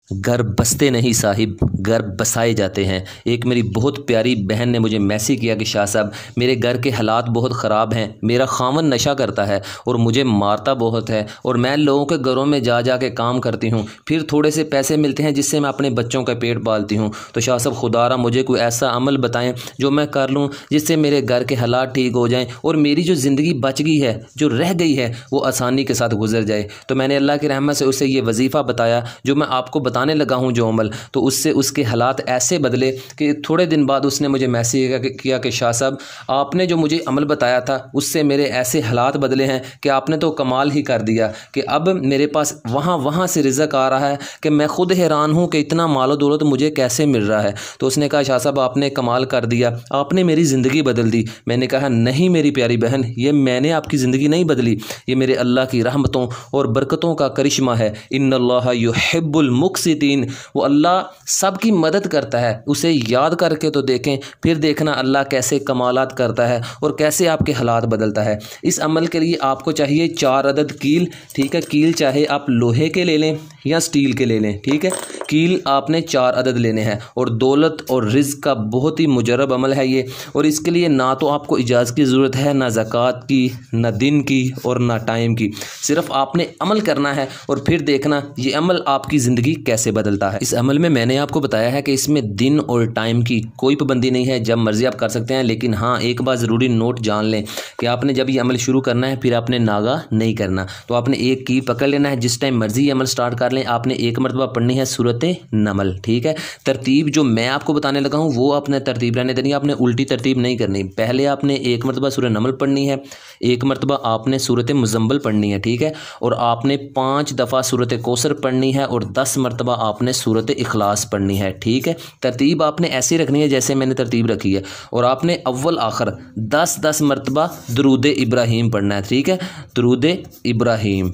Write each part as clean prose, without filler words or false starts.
घर बसते नहीं साहिब, घर बसाए जाते हैं। एक मेरी बहुत प्यारी बहन ने मुझे मैसेज किया कि शाह साहब मेरे घर के हालात बहुत ख़राब हैं, मेरा खामन नशा करता है और मुझे मारता बहुत है और मैं लोगों के घरों में जा जा के काम करती हूँ, फिर थोड़े से पैसे मिलते हैं जिससे मैं अपने बच्चों का पेट पालती हूँ। तो शाह साहब खुदारा मुझे कोई ऐसा अमल बताएं जो मैं कर लूँ जिससे मेरे घर के हालात ठीक हो जाएँ और मेरी जो ज़िंदगी बच गई है, जो रह गई है, वो आसानी के साथ गुजर जाए। तो मैंने अल्लाह की रहमत से उसे ये वजीफ़ा बताया जो मैं आपको बताने लगा हूँ जो अमल, तो उससे उसके हालात ऐसे बदले कि थोड़े दिन बाद उसने मुझे मैसेज किया कि शाह साहब आपने जो मुझे अमल बताया था उससे मेरे ऐसे हालात बदले हैं कि आपने तो कमाल ही कर दिया कि अब मेरे पास वहाँ से रिज़्क आ रहा है कि मैं खुद हैरान हूँ कि इतना मालो दौलत मुझे कैसे मिल रहा है। तो उसने कहा शाह साहब आपने कमाल कर दिया, आपने मेरी ज़िंदगी बदल दी। मैंने कहा नहीं मेरी प्यारी बहन, ये मैंने आपकी ज़िंदगी नहीं बदली, ये मेरे अल्लाह की रहमतों और बरकतों का करिश्मा है। इन्नल्लाह युहिब्बुल मुक़सितीन, वो अल्लाह सबकी मदद करता है। उसे याद करके तो देखें, फिर देखना अल्लाह कैसे कमालात करता है और कैसे आपके हालात बदलता है। इस अमल के लिए आपको चाहिए 4 अदद कील, ठीक है। कील चाहे आप लोहे के ले लें या स्टील के ले लें, ठीक है। कील आपने 4 अदद लेने हैं और दौलत और रिज़्क का बहुत ही मुजरब अमल है ये। और इसके लिए ना तो आपको इजाज़त की ज़रूरत है, ना ज़कात की, ना दिन की और ना टाइम की। सिर्फ आपने अमल करना है और फिर देखना ये अमल आपकी ज़िंदगी कैसे बदलता है। इस अमल में मैंने आपको बताया है कि इसमें दिन और टाइम की कोई पाबंदी नहीं है, जब मर्ज़ी आप कर सकते हैं। लेकिन हाँ, एक बात ज़रूरी नोट जान लें कि आपने जब ये अमल शुरू करना है फिर आपने नागा नहीं करना। तो आपने एक कील पकड़ लेना है, जिस टाइम मर्ज़ी अमल स्टार्ट कर लें। आपने एक मरतबा पढ़नी है सूरत नमल, ठीक है। तरतीब जो मैं आपको बताने लगा हूँ वो आपने तरतीब रहने देनी है, आपने उल्टी तरतीब नहीं करनी। पहले आपने एक मरतबा सूरह नमल पढ़नी है, एक मरतबा आपने सूरत मुज़म्मिल पढ़नी है, ठीक है। और आपने 5 दफ़ा सूरत कौसर पढ़नी है और 10 मरतबा आपने सूरत इखलास पढ़नी है, ठीक है। तरतीब आपने ऐसी रखनी है जैसे मैंने तरतीब रखी है। और आपने अव्वल आखिर 10-10 मरतबा दुरूद इब्राहीम पढ़ना है, ठीक है। दुरूद इब्राहीम,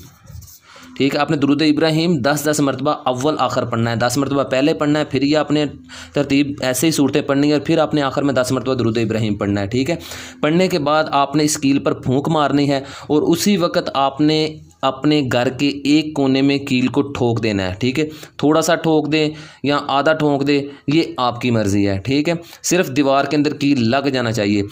ठीक है। आपने दुरूद इब्राहीम 10-10 मरतबा अव्वल आखिर पढ़ना है, 10 मरतबा पहले पढ़ना है, फिर ये आपने तरतीब ऐसे ही सूरतें पढ़नी है और फिर आपने आखिर में 10 मरतबा दुरूद इब्राहीम पढ़ना है, ठीक है। पढ़ने के बाद आपने इस कील पर फूंक मारनी है और उसी वक्त आपने अपने घर के एक कोने में कील को ठोक देना है, ठीक है। थोड़ा सा ठोक दें या आधा ठोक दें, ये आपकी मर्ज़ी है, ठीक है। सिर्फ दीवार के अंदर कील लग जाना चाहिए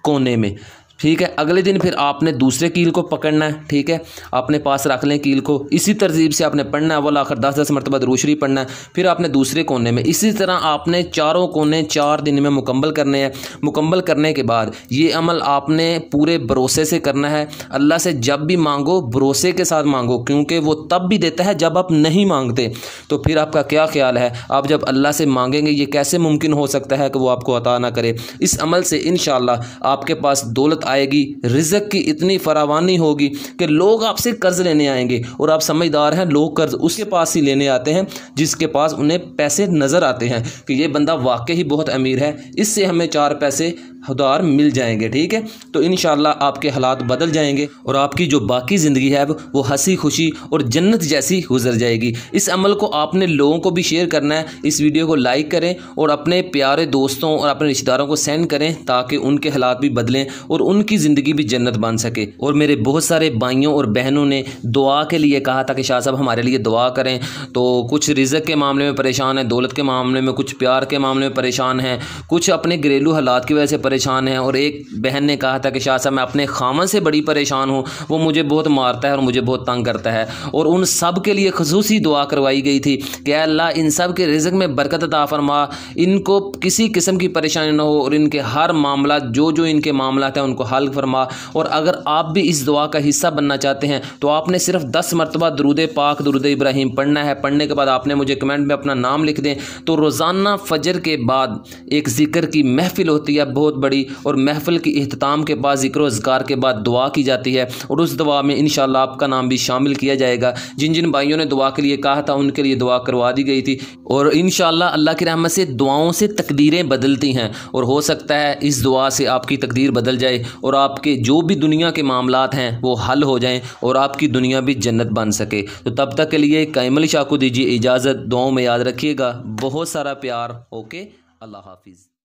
कोने में, ठीक है। अगले दिन फिर आपने दूसरे कील को पकड़ना है, ठीक है। अपने पास रख लें कील को, इसी तरतीब से आपने पढ़ना है। अव्वल आखिर 10-10 मरतबा दुरूद शरीफ पढ़ना है, फिर आपने दूसरे कोने में। इसी तरह आपने चारों कोने 4 दिन में मुकम्मल करने हैं। मुकम्मल करने के बाद ये अमल आपने पूरे भरोसे से करना है। अल्लाह से जब भी मांगो भरोसे के साथ मांगो, क्योंकि वो तब भी देता है जब आप नहीं मांगते। तो फिर आपका क्या ख्याल है, आप जब अल्लाह से मांगेंगे ये कैसे मुमकिन हो सकता है कि वो आपको अता ना करे। इस अमल से इंशाअल्लाह आपके पास दौलत आएगी, रिज़्क की इतनी फरावानी होगी कि लोग आपसे कर्ज लेने आएंगे। और आप समझदार हैं, लोग कर्ज उसके पास ही लेने आते हैं जिसके पास उन्हें पैसे नज़र आते हैं कि ये बंदा वाकई ही बहुत अमीर है, इससे हमें 4 पैसे उधार मिल जाएंगे, ठीक है। तो इंशाअल्लाह आपके हालात बदल जाएंगे और आपकी जो बाकी ज़िंदगी है वो हंसी खुशी और जन्नत जैसी गुजर जाएगी। इस अमल को आपने लोगों को भी शेयर करना है। इस वीडियो को लाइक करें और अपने प्यारे दोस्तों और अपने रिश्तेदारों को सेंड करें ताकि उनके हालात भी बदलें और उनकी ज़िंदगी भी जन्नत बन सके। और मेरे बहुत सारे भाइयों और बहनों ने दुआ के लिए कहा था कि शाह साहब हमारे लिए दुआ करें। तो कुछ रिज़्क के मामले में परेशान है, दौलत के मामले में, कुछ प्यार के मामले में परेशान हैं, कुछ अपने घरेलू हालात की वजह से परेशान हैं। और एक बहन ने कहा था कि शाह साहब मैं अपने खामन से बड़ी परेशान हूँ, वो मुझे बहुत मारता है और मुझे बहुत तंग करता है। और उन सब के लिए खुसूसी दुआ करवाई गई थी कि अल्लाह इन सब के रिज़्क में बरकत अता फरमा, इनको किसी किस्म की परेशानी न हो और इनके हर मामला जो जो इनके मामला हैं उनको हल फरमा। और अगर आप भी इस दुआ का हिस्सा बनना चाहते हैं तो आपने सिर्फ 10 मरतबा दुरूद पाक दुरूद इब्राहीम पढ़ना है। पढ़ने के बाद आपने मुझे कमेंट में अपना नाम लिख दें। तो रोज़ाना फजर के बाद एक ज़िक्र की महफिल होती है बहुत बड़ी, और महफिल की इख्तिताम के बाद ज़िक्र और ज़कार के बाद दुआ की जाती है और उस दुआ में इंशाअल्लाह आपका नाम भी शामिल किया जाएगा। जिन जिन भाइयों ने दुआ के लिए कहा था उनके लिए दुआ करवा दी गई थी। और इंशाअल्लाह अल्लाह की रहमत से दुआओं से तकदीरें बदलती हैं और हो सकता है इस दुआ से आपकी तकदीर बदल जाए और आपके जो भी दुनिया के मामलात हैं वो हल हो जाएं और आपकी दुनिया भी जन्नत बन सके। तो तब तक के लिए कैमल शाह को दीजिए इजाज़त। दुआओं में याद रखिएगा। बहुत सारा प्यार। ओके, अल्लाह हाफिज़।